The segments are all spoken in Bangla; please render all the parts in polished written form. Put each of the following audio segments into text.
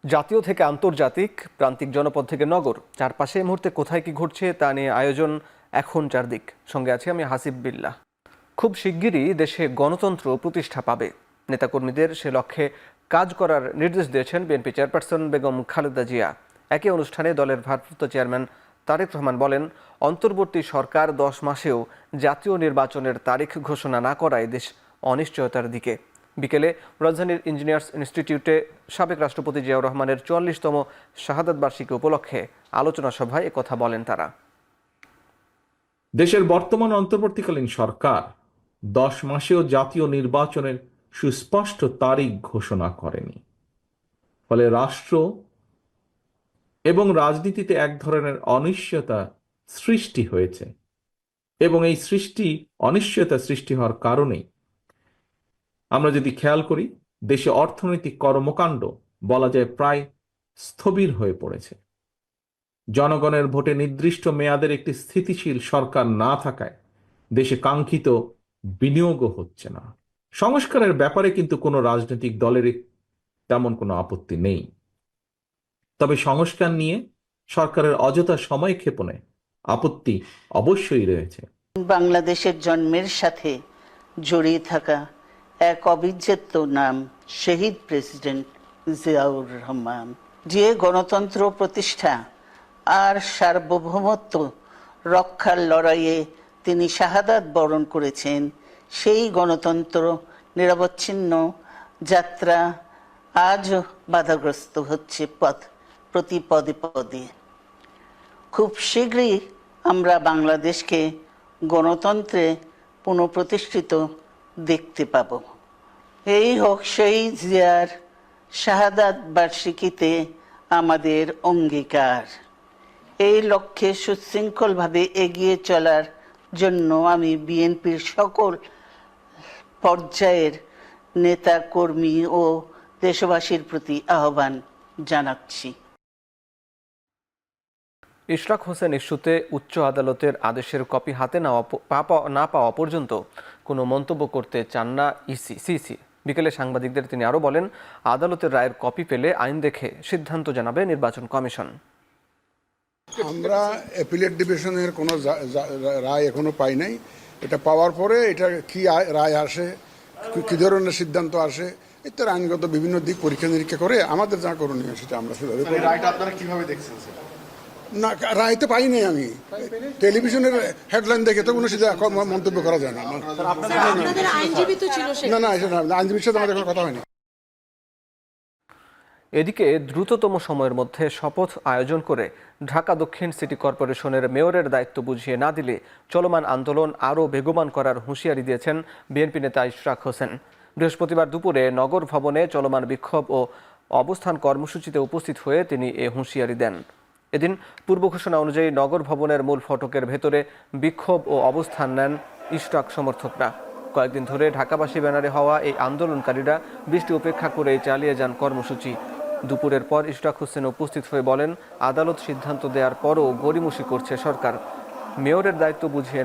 জাতীয় থেকে আন্তর্জাতিক, প্রান্তিক জনপদ থেকে নগর, চারপাশে এই মুহূর্তে কোথায় কি ঘটছে তা নিয়ে আয়োজন এখন চারদিক। সঙ্গে আছি আমি হাসিব বিল্লাহ। খুব শিগগিরই দেশে গণতন্ত্র প্রতিষ্ঠা পাবে। নেতাকর্মীদের সে লক্ষ্যে কাজ করার নির্দেশ দিয়েছেন বিএনপি চেয়ারপারসন বেগম খালেদা জিয়া। একই অনুষ্ঠানে দলের ভারপ্রাপ্ত চেয়ারম্যান তারেক রহমান বলেন, অন্তর্বর্তী সরকার 10 মাসেও জাতীয় নির্বাচনের তারিখ ঘোষণা না করায় দেশ অনিশ্চয়তার দিকে। বিকেলে রাজধানীর ইঞ্জিনিয়ার্স ইনস্টিটিউটে সাবেক রাষ্ট্রপতি জিয়াউর রহমানের 44তম শাহাদাত বার্ষিকী উপলক্ষে আলোচনা সভায় একথা বলেন তারা। দেশের বর্তমান অন্তর্বর্তীকালীন সরকার 10 মাসেও জাতীয় নির্বাচনের সুস্পষ্ট তারিখ ঘোষণা করেনি। ফলে রাষ্ট্র এবং রাজনীতিতে এক ধরনের অনিশ্চয়তা সৃষ্টি হয়েছে এবং এই অনিশ্চয়তা সৃষ্টি হওয়ার কারণেই আমরা যদি খেয়াল করি, দেশে অর্থনৈতিক কর্মকাণ্ড বলা যায় প্রায় স্থবির হয়ে পড়েছে। জনগণের ভোটে নির্দিষ্ট মেয়াদের একটি স্থিতিশীল সরকার না থাকায় দেশে কাঙ্ক্ষিত বিনিয়োগও হচ্ছে না। সংস্কারের ব্যাপারে কিন্তু কোনো রাজনৈতিক দলের তেমন কোনো আপত্তি নেই, তবে সংস্কার নিয়ে সরকারের অযথা সময় ক্ষেপণে আপত্তি অবশ্যই রয়েছে। বাংলাদেশের জন্মের সাথে জড়িয়ে থাকা এক অবিচ্ছেদ্য নাম শহীদ প্রেসিডেন্ট জিয়াউর রহমান, যে গণতন্ত্র প্রতিষ্ঠা আর সার্বভৌমত্ব রক্ষার লড়াইয়ে তিনি শাহাদাত বরণ করেছেন। সেই গণতন্ত্র নিরবচ্ছিন্ন যাত্রা আজও বাধাগ্রস্ত হচ্ছে প্রতি পদে পদে। খুব শীঘ্রই আমরা বাংলাদেশকে গণতন্ত্রে পুনঃপ্রতিষ্ঠিত দেখতে পাব। এই হোক শহীদ জিয়ার শাহাদাত বার্ষিকীতে আমাদের অঙ্গীকার। এই লক্ষ্যে সুশৃঙ্খলভাবে এগিয়ে চলার জন্য আমি বিএনপির সকল পর্যায়ের নেতা কর্মী ও দেশবাসীর প্রতি আহ্বান জানাচ্ছি। ইশরাক হোসেন ইস্যুতে উচ্চ আদালতের আদেশের কপি হাতে না পাওয়া পর্যন্ত কোনো মন্তব্য করতে চান না সিসি। বিকেলে সাংবাদিকদের তিনি আরও বলেন, আদালতের রায়ের কপি পেলে আইন দেখে সিদ্ধান্ত জানাবে নির্বাচন কমিশন। আমরা অ্যাপিলেট ডিভিশনের কোনো রায় এখনো পাই নাই। এটা পাওয়ার পরে এটা কি রায় আসে, কি ধরনের সিদ্ধান্ত আসে, ইত্যাদি আইনগত বিভিন্ন দিক পরীক্ষা নিরীক্ষা করে আমাদের যা করণীয় সেটা আমরা সেভাবে রায়টা আপনারা কিভাবে দেখছেন? না, রায় তো পাই নাই। আমি টেলিভিশনের হেডলাইন দেখে তো কোনো সিধা মন্তব্য করা যায় না। না, আইনজীবীর সাথে আমাদের কোনো কথা হয়নি। এদিকে দ্রুততম সময়ের মধ্যে শপথ আয়োজন করে ঢাকা দক্ষিণ সিটি কর্পোরেশনের মেয়রের দায়িত্ব বুঝিয়ে না দিলে চলমান আন্দোলন আরও বেগবান করার হুঁশিয়ারি দিয়েছেন বিএনপি নেতা ইশরাক হোসেন। বৃহস্পতিবার দুপুরে নগর ভবনে চলমান বিক্ষোভ ও অবস্থান কর্মসূচিতে উপস্থিত হয়ে তিনি এ হুঁশিয়ারি দেন। এদিন পূর্ব ঘোষণা অনুযায়ী নগর ভবনের মূল ফটকের ভেতরে বিক্ষোভ ও অবস্থান নেন ইশরাক সমর্থকরা। কয়েকদিন ধরে ঢাকাবাসী ব্যানারে হওয়া এই আন্দোলনকারীরা বৃষ্টি উপেক্ষা করে চালিয়ে যান কর্মসূচি। দুপুরের পর ইশরাক হোসেন উপস্থিত হয়ে বলেন, আদালত সিদ্ধান্ত দেওয়ার পরও গড়িমসি করছে সরকার। মেয়রের দায়িত্ব বুঝিয়ে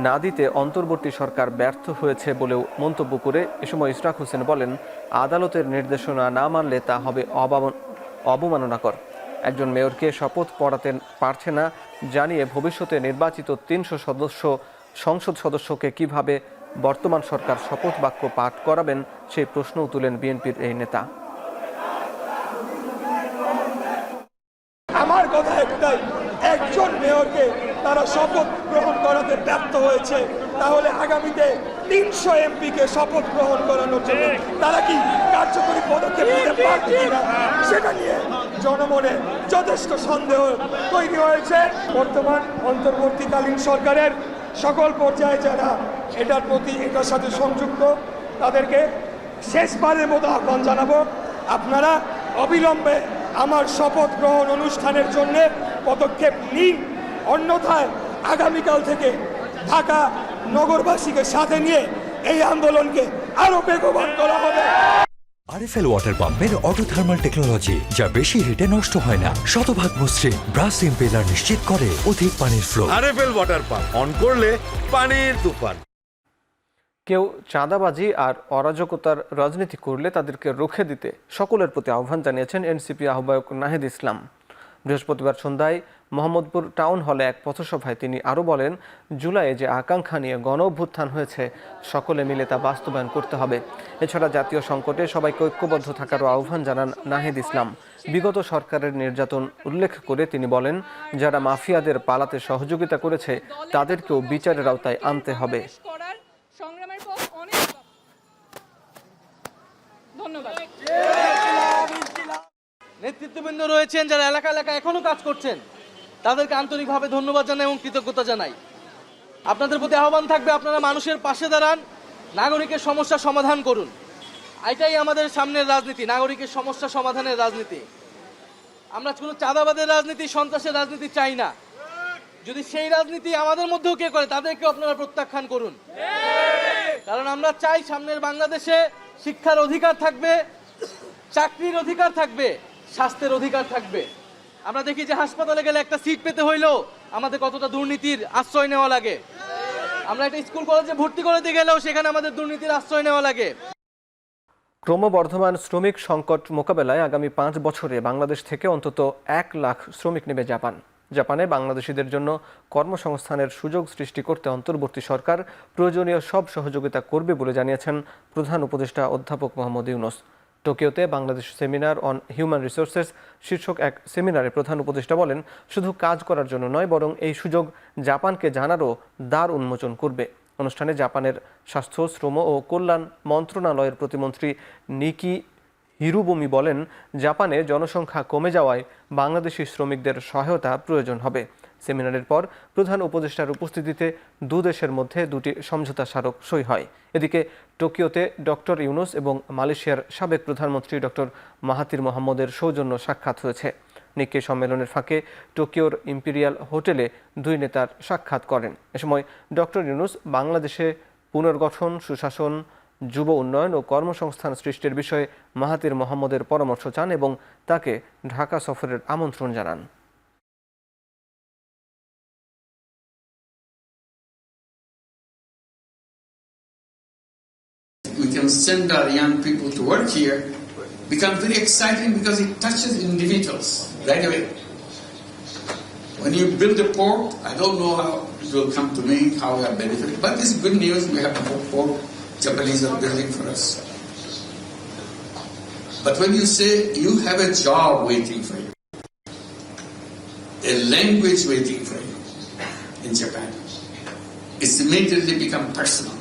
না দিতে অন্তর্বর্তী সরকার ব্যর্থ হয়েছে বলেও মন্তব্য করে এ সময় ইশরাক হোসেন বলেন, আদালতের নির্দেশনা না মানলে তা হবে অবমাননাকর। একজন মেয়রকে শপথ পড়াতে পারছে না জানিয়ে ভবিষ্যতে নির্বাচিত 300 সংসদ সদস্যকে কিভাবে বর্তমান সরকার শপথ বাক্য পাঠ করাবেন সেই প্রশ্নও তুলেন বিএনপির এই নেতা। আমার কথা একটাই, একজন মেয়রকে তারা শপথ গ্রহণ করাতে ব্যর্থ হয়েছে, তাহলে আগামীতে 300 এমপিকে শপথ গ্রহণ করানোর জন্য তারা কি কার্যকরী পদক্ষেপ নিতে পারবে কিনা সেটা নিয়ে জনমনে যথেষ্ট সন্দেহ তৈরি হয়েছে। বর্তমান অন্তর্বর্তীকালীন সরকারের সকল পর্যায়ে যারা এটার সাথে সংযুক্ত তাদেরকে শেষবারের মতো আহ্বান জানাবো, আপনারা অবিলম্বে আমার শপথ গ্রহণ অনুষ্ঠানের জন্য পদক্ষেপ নিন, অন্যথায় আগামীকাল থেকে ঢাকা নগরবাসীকে সাথে নিয়ে এই আন্দোলনকে আরো বেগবান করা হবে। আরএফএল ওয়াটার পাম্পের অটো থার্মাল টেকনোলজি, যা বেশি হিটে নষ্ট হয় না, শতভাগ মসৃণ ব্রাশ ইম্পেলার নিশ্চিত করে অধিক পানির flow. RFL water pump on করলে পানির তুফান। কেউ চাঁদাবাজি আর অরাজকতার রাজনীতি করলে তাদেরকে রুখে দিতে সকলের প্রতি আহ্বান জানিয়েছেন এনসিপি আহ্বায়ক নাহিদ ইসলাম। বৃহস্পতিবার সন্ধ্যায় মোহাম্মদপুর টাউন হলে এক পথসভায় তিনি আরও বলেন, জুলাইয়ে যে আকাঙ্ক্ষা নিয়ে গণ অভ্যুত্থান হয়েছে সকলে মিলে তা বাস্তবায়ন করতে হবে। এছাড়া জাতীয় সংকটে সবাইকে ঐক্যবদ্ধ থাকারও আহ্বান জানান নাহিদ ইসলাম। বিগত সরকারের নির্যাতন উল্লেখ করে তিনি বলেন, যারা মাফিয়াদের পালাতে সহযোগিতা করেছে তাদেরকেও বিচারের আওতায় আনতে হবে। সংগ্রামের পথ অনেক। ধন্যবাদ। নেতৃত্ববৃন্দ রয়েছেন যারা এলাকা এলাকা এখনো কাজ করছেন, তাদেরকে আন্তরিকভাবে ধন্যবাদ জানাই এবং কৃতজ্ঞতা জানাই। আপনাদের প্রতি আহ্বান থাকবে, আপনারা মানুষের পাশে দাঁড়ান, নাগরিকের সমস্যা সমাধান করুন। এটাই আমাদের সামনের রাজনীতি, নাগরিকের সমস্যা সমাধানের রাজনীতি। আমরা কোনো চাঁদাবাদের রাজনীতি, সন্ত্রাসের রাজনীতি চাই না। যদি সেই রাজনীতি আমাদের মধ্যেও কে করে তাদেরকে আপনারা প্রত্যাখ্যান করুন। কারণ আমরা চাই সামনের বাংলাদেশে শিক্ষার অধিকার থাকবে, চাকরির অধিকার থাকবে, স্বাস্থ্যের অধিকার থাকবে। আমরা দেখি যে হাসপাতালে গেলে একটা সিট পেতে হইলেও আমাদের কতটা দুর্নীতির আশ্রয় নেওয়া লাগে। আমরা একটা স্কুল কলেজে ভর্তি করতে গেলেও সেখানে আমাদের দুর্নীতির আশ্রয় নেওয়া লাগে। ক্রমবর্ধমান শ্রমিক সংকট মোকাবেলায় আগামী 5 বছরে বাংলাদেশ থেকে অন্তত 1 লাখ শ্রমিক নেবে জাপানে বাংলাদেশিদের জন্য কর্মসংস্থানের সুযোগ সৃষ্টি করতে অন্তর্বর্তী সরকার প্রয়োজনীয় সব সহযোগিতা করবে বলে জানিয়েছেন প্রধান উপদেষ্টা অধ্যাপক মোহাম্মদ ইউনূস। টোকিওতে Bangladesh seminar on human resources শীর্ষক এক সেমিনারে প্রধান উপদেষ্টা বলেন, শুধু কাজ করার জন্য নয়, বরং এই সুযোগ জাপানকে জানারও দ্বার উন্মোচন করবে। অনুষ্ঠানে জাপানের স্বাস্থ্য, শ্রম ও কল্যাণ মন্ত্রণালয়ের প্রতিমন্ত্রী নিকি হিরুবুমি বলেন, জাপানে জনসংখ্যা কমে যাওয়ায় বাংলাদেশি শ্রমিকদের সহায়তা প্রয়োজন হবে। সেমিনারের পর প্রধান উপদেষ্টার উপস্থিতিতে দুদেশের মধ্যে 2টি সমঝোতা স্মারক সই হয়। এদিকে টোকিওতে ডক্টর ইউনূস এবং মালয়েশিয়ার সাবেক প্রধানমন্ত্রী ডক্টর মাহাথির মোহাম্মদের সৌজন্য সাক্ষাৎ হয়েছে। নিক্কেই সম্মেলনের ফাঁকে টোকিওর ইম্পেরিয়াল হোটেলে 2 নেতার সাক্ষাৎ করেন। এ সময় ডক্টর ইউনূস বাংলাদেশে পুনর্গঠন, সুশাসন, যুব উন্নয়ন ও কর্মসংস্থান সৃষ্টির বিষয়ে মাহাথির মোহাম্মদের পরামর্শ চান এবং তাকে ঢাকা সফরের আমন্ত্রণ জানান। We can send our young people to work here becomes very exciting because it touches individuals right away. When you build a port, I don't know how it will come to me, how we are benefited, but it's good news. We have a port Japanese are building for us. But when you say you have a job waiting for you, a language waiting for you in Japan, it's immediately become personal.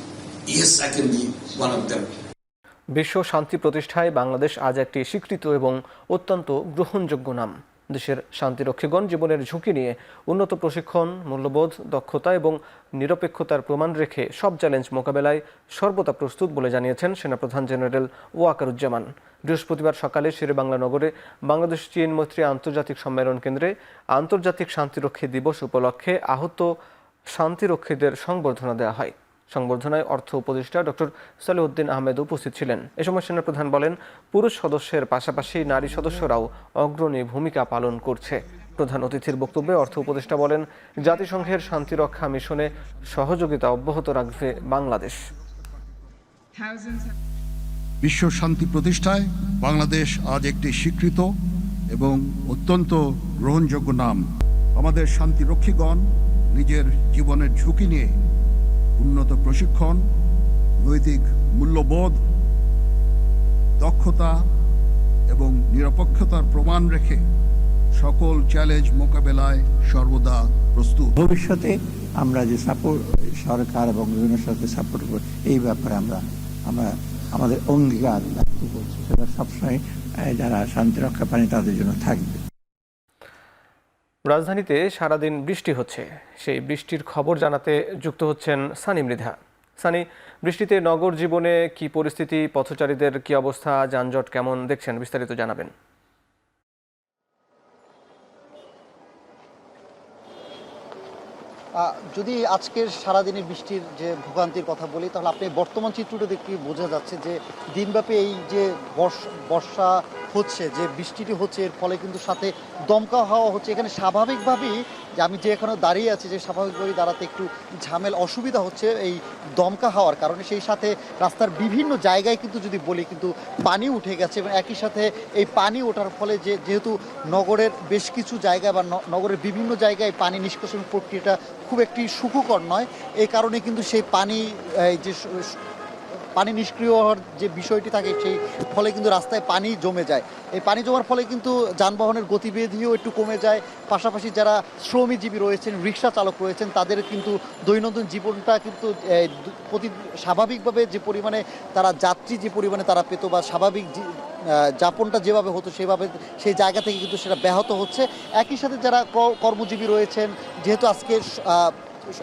Yes, I can be one of them. বিশ্ব শান্তি প্রতিষ্ঠায় বাংলাদেশ আজ একটি স্বীকৃত এবং অত্যন্ত গ্রহণযোগ্য নাম। দেশের শান্তিরক্ষীগণ জীবনের ঝুঁকি নিয়ে উন্নত প্রশিক্ষণ, মূল্যবোধ, দক্ষতা এবং নিরপেক্ষতার প্রমাণ রেখে সব চ্যালেঞ্জ মোকাবেলায় সর্বদা প্রস্তুত বলে জানিয়েছেন সেনাপ্রধান জেনারেল ওয়াকারুজ্জামান। বৃহস্পতিবার সকালে শেরেবাংলা নগরে বাংলাদেশ চীন মৈত্রী আন্তর্জাতিক সম্মেলন কেন্দ্রে আন্তর্জাতিক শান্তিরক্ষী দিবস উপলক্ষে আহত শান্তিরক্ষীদের সংবর্ধনা দেওয়া হয়। সংবর্ধনায় অর্থ উপদেষ্টা ডক্টর সালেউদ্দিন আহমেদ উপস্থিত ছিলেন। এ সময় সেনাপ্রধান বলেন, পুরুষ সদস্যের পাশাপাশি নারী সদস্যরাও অগ্রণী ভূমিকা পালন করছে। প্রধান অতিথির বক্তব্যে অর্থ উপদেষ্টা বলেন, জাতিসংঘের শান্তিরক্ষা মিশনে সহযোগিতা অব্যাহত রাখবে বাংলাদেশ। বিশ্ব শান্তি প্রতিষ্ঠায় বাংলাদেশ আজ একটি স্বীকৃত এবং অত্যন্ত গ্রহণযোগ্য নাম। আমাদের শান্তিরক্ষীগণ নিজের জীবনের ঝুঁকি নিয়ে উন্নত প্রশিক্ষণ, নৈতিক মূল্যবোধ, দক্ষতা এবং নিরপেক্ষতার প্রমাণ রেখে সকল চ্যালেঞ্জ মোকাবেলায় সর্বদা প্রস্তুত। ভবিষ্যতে আমরা যে সাপোর্ট সরকার এবং বিভিন্ন সরকার সাপোর্ট করব, এই ব্যাপারে আমরা আমাদের অঙ্গীকার ব্যক্ত করছি, সেটা সবসময় যারা শান্তিরক্ষা পানি তাদের জন্য থাকবে। রাজধানীতে সারাদিন বৃষ্টি হচ্ছে। সেই বৃষ্টির খবর জানাতে যুক্ত হচ্ছেন সানি মৃধা। সানি, বৃষ্টিতে নগর জীবনে কি পরিস্থিতি, পথচারীদের কি অবস্থা, যানজট কেমন দেখছেন, বিস্তারিত জানাবেন। যদি আজকের সারাদিনের বৃষ্টির যে ভোগান্তির কথা বলি, তাহলে আপনি বর্তমান চিত্রটা দেখে বোঝা যাচ্ছে যে দিনব্যাপী এই যে বর্ষা হচ্ছে, যে বৃষ্টিটি হচ্ছে, এর ফলে কিন্তু সাথে দমকা হাওয়া হচ্ছে। এখানে স্বাভাবিকভাবেই যে আমি যে এখানে দাঁড়িয়ে আছি, যে স্বাভাবিকভাবেই দাঁড়াতে একটু অসুবিধা হচ্ছে এই দমকা হাওয়ার কারণে। সেই সাথে রাস্তার বিভিন্ন জায়গায় কিন্তু যদি বলি কিন্তু পানি উঠে গেছে, এবং একই সাথে এই পানি ওঠার ফলে যেহেতু নগরের বেশ কিছু জায়গায় বা নগরের বিভিন্ন জায়গায় পানি নিষ্কাশন প্রক্রিয়াটা খুব একটি সুখকর নয়, এই কারণে কিন্তু সেই পানি নিষ্ক্রিয় হওয়ার যে বিষয়টি থাকে, সেই ফলে কিন্তু রাস্তায় পানি জমে যায়। এই পানি জমার ফলে কিন্তু যানবাহনের গতিবিধিও একটু কমে যায়। পাশাপাশি যারা শ্রমজীবী রয়েছেন, রিক্সা চালক রয়েছেন, তাদের কিন্তু দৈনন্দিন জীবনটা কিন্তু স্বাভাবিকভাবে যে পরিমাণে তারা যাত্রী যে পরিমাণে তারা পেত বা স্বাভাবিক যাপনটা যেভাবে হতো সেভাবে সেই জায়গা থেকে কিন্তু সেটা ব্যাহত হচ্ছে। একই সাথে যারা কর্মজীবী রয়েছেন, যেহেতু আজকে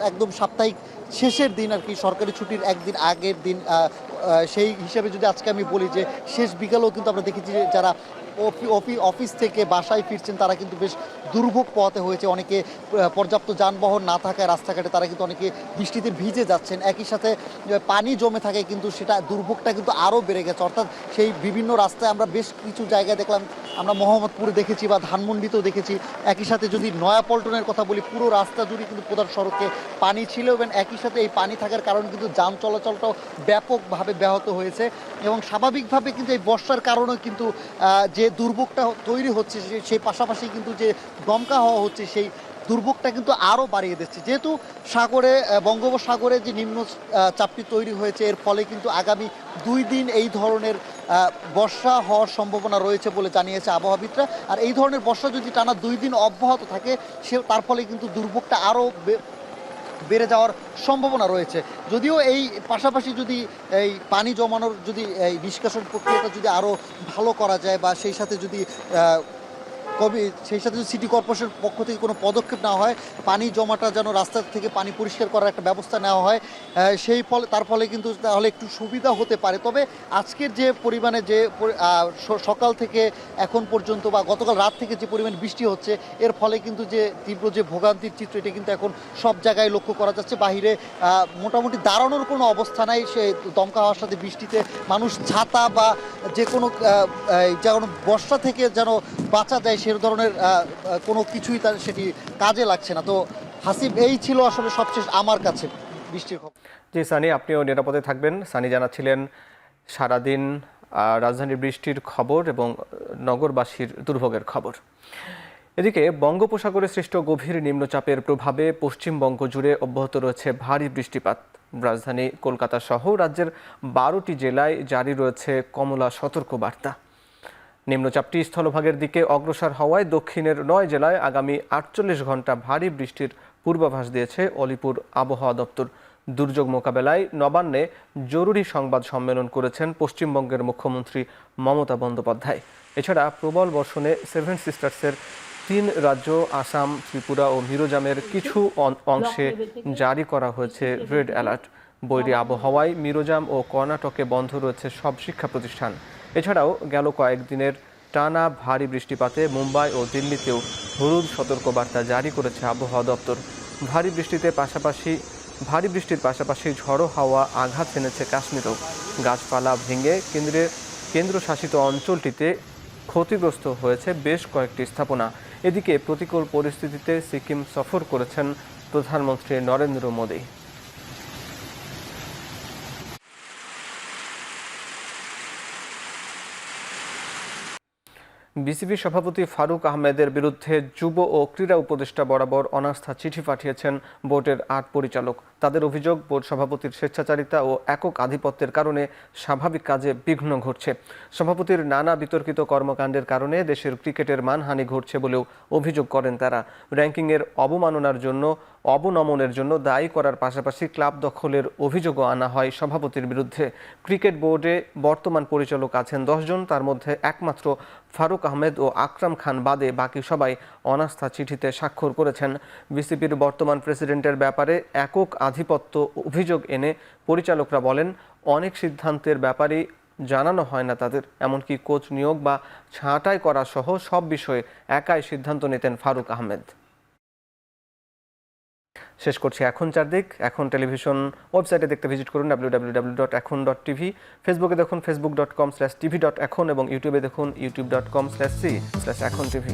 একদম সাপ্তাহিক শেষের দিন আর কি, সরকারি ছুটির একদিন আগের দিন, সেই হিসাবে যদি আজকে আমি বলি যে শেষ বিকালেও কিন্তু আমরা দেখেছি যে যারা অফিস থেকে বাসায় ফিরছেন তারা কিন্তু বেশ দুর্ভোগ পোহাতে হয়েছে। অনেকে পর্যাপ্ত যানবাহন না থাকায় রাস্তাঘাটে তারা কিন্তু অনেকে বৃষ্টিতে ভিজে যাচ্ছেন। একই সাথে পানি জমে থাকে কিন্তু সেটা দুর্ভোগটা কিন্তু আরও বেড়ে গেছে। অর্থাৎ সেই বিভিন্ন রাস্তায় আমরা বেশ কিছু জায়গায় দেখলাম, আমরা মোহাম্মদপুরে দেখেছি বা ধানমন্ডিতেও দেখেছি। একই সাথে যদি নয়াপল্টনের কথা বলি, পুরো রাস্তা জুড়ে কিন্তু প্রধান সড়কে পানি ছিল, এবং একই সাথে এই পানি থাকার কারণে কিন্তু যান চলাচলটাও ব্যাপকভাবে ব্যাহত হয়েছে। এবং স্বাভাবিকভাবে কিন্তু এই বর্ষার কারণেও কিন্তু যে দুর্ভোগটা তৈরি হচ্ছে, সেই পাশাপাশি কিন্তু যে দমকা হওয়া হচ্ছে, সেই দুর্ভোগটা কিন্তু আরও বাড়িয়ে দিচ্ছে। যেহেতু বঙ্গোপসাগরে যে নিম্ন চাপটি তৈরি হয়েছে, এর ফলে কিন্তু আগামী 2 দিন এই ধরনের বর্ষা হওয়ার সম্ভাবনা রয়েছে বলে জানিয়েছে আবহাওয়াবিদরা। আর এই ধরনের বর্ষা যদি টানা 2 দিন অব্যাহত থাকে, তার ফলে কিন্তু দুর্ভোগটা আরও বেড়ে যাওয়ার সম্ভাবনা রয়েছে। যদিও এই পাশাপাশি যদি এই পানি জমানোর যদি এই নিষ্কাশন প্রক্রিয়াটা যদি আরও ভালো করা যায়, বা সেই সাথে যদি সিটি কর্পোরেশনের পক্ষ থেকে কোনো পদক্ষেপ নেওয়া হয়, পানি জমাটা যেন রাস্তা থেকে পানি পরিষ্কার করার একটা ব্যবস্থা নেওয়া হয়, তার ফলে কিন্তু তাহলে একটু সুবিধা হতে পারে। তবে আজকের যে পরিমাণে যে সকাল থেকে এখন পর্যন্ত বা গতকাল রাত থেকে যে পরিমাণ বৃষ্টি হচ্ছে, এর ফলে কিন্তু যে তীব্র যে ভোগান্তির চিত্র, এটা কিন্তু এখন সব জায়গায় লক্ষ্য করা যাচ্ছে। বাহিরে মোটামুটি দাঁড়ানোর কোনো অবস্থা নাই। সে দমকা হওয়ার সাথে বৃষ্টিতে মানুষ ছাতা বা যে কোনো বর্ষা থেকে যেন বাঁচা যায় সে ধরনের কোনো কিছুই তার সেটি কাজে লাগছে না। তো হাসিব, এই ছিল আসলে সবশেষ আমার কাছে বৃষ্টির খবর। জি সানি, আপনিও নিরাপদে থাকবেন। সানি জানাচ্ছিলেন সারাদিন রাজধানীর বৃষ্টির খবর এবং নগরবাসীর দুর্ভোগের খবর। এদিকে বঙ্গোপসাগরে সৃষ্ট গভীর নিম্নচাপের প্রভাবে পশ্চিমবঙ্গ জুড়ে অব্যাহত রয়েছে ভারী বৃষ্টিপাত। রাজধানী কলকাতা সহ রাজ্যের 12টি জেলায় জারি রয়েছে কমলা সতর্কবার্তা। নিম্নচাপটি স্থলভাগের দিকে অগ্রসর হওয়ায় দক্ষিণের 9 জেলায় আগামী 48 ঘন্টা ভারী বৃষ্টির পূর্বাভাস দিয়েছে অলিপুর আবহাওয়া দপ্তর। দুর্যোগ মোকাবেলায় নবান্নে জরুরি সংবাদ সম্মেলন করেছেন পশ্চিমবঙ্গের মুখ্যমন্ত্রী মমতা বন্দ্যোপাধ্যায়। এছাড়া প্রবল বর্ষণে 7 সিস্টার্সের 3 রাজ্য আসাম, ত্রিপুরা ও মিজোরামের কিছু অংশে জারি করা হয়েছে রেড অ্যালার্ট। বৈরী আবহাওয়ায় মিজোরাম ও কর্ণাটকে বন্ধ রয়েছে সব শিক্ষা প্রতিষ্ঠান। এছাড়াও গেল কয়েকদিনের টানা ভারী বৃষ্টিপাতে মুম্বাই ও দিল্লিতেও হলুদ সতর্কবার্তা জারি করেছে আবহাওয়া দপ্তর। ভারী বৃষ্টির পাশাপাশি ঝড়ো হাওয়া আঘাত এনেছে কাশ্মীরেও। গাছপালা ভেঙে কেন্দ্রশাসিত অঞ্চলটিতে ক্ষতিগ্রস্ত হয়েছে বেশ কয়েকটি স্থাপনা। এদিকে প্রতিকূল পরিস্থিতিতে সিকিম সফর করেছেন প্রধানমন্ত্রী নরেন্দ্র মোদী। বিসিবি সভাপতি ফারুক আহমেদের বিরুদ্ধে যুব ও ক্রীড়া উপদেষ্টা বরাবর অনাস্থা চিঠি পাঠিয়েছেন বোর্ডের 8 পরিচালক। তাদের অভিযোগ, বোর্ড সভাপতির স্বেচ্ছাচারিতা ও একক আধিপত্যের কারণে স্বাভাবিক কাজে বিঘ্ন ঘটছে। সভাপতির নানা বিতর্কিত কর্মকাণ্ডের কারণে দেশের ক্রিকেটের মানহানি ঘটছে বলেও অভিযোগ করেন তারা। র্যাঙ্কিংয়ের অবনমনের জন্য দায়ী করার পাশাপাশি ক্লাব দখলের অভিযোগও আনা হয় সভাপতির বিরুদ্ধে। ক্রিকেট বোর্ডে বর্তমান পরিচালক আছেন 10 জন, তার মধ্যে একমাত্র ফারুক আহমেদ ও আকরাম খান বাদে বাকি সবাই অনাস্থা চিঠিতে স্বাক্ষর করেছেন। বিসিবির বর্তমান প্রেসিডেন্টের ব্যাপারে একক আধিপত্য অভিযোগ এনে পরিচালকরা বলেন, অনেক সিদ্ধান্তের ব্যাপারে জানানো হয় না তাদের। এমনকি কোচ নিয়োগ বা ছাঁটাই করা সহ সব বিষয়ে একাই সিদ্ধান্ত নিতেন ফারুক আহমেদ। শেষ করছি এখন চারদিক। এখন টেলিভিশন ওয়েবসাইটে দেখতে ভিজিট করুন www.ekhon.tv। ফেসবুকে দেখুন facebook.com/tv.ekhon এবং ইউটিউবে দেখুন youtube.com/c/ekhon tv।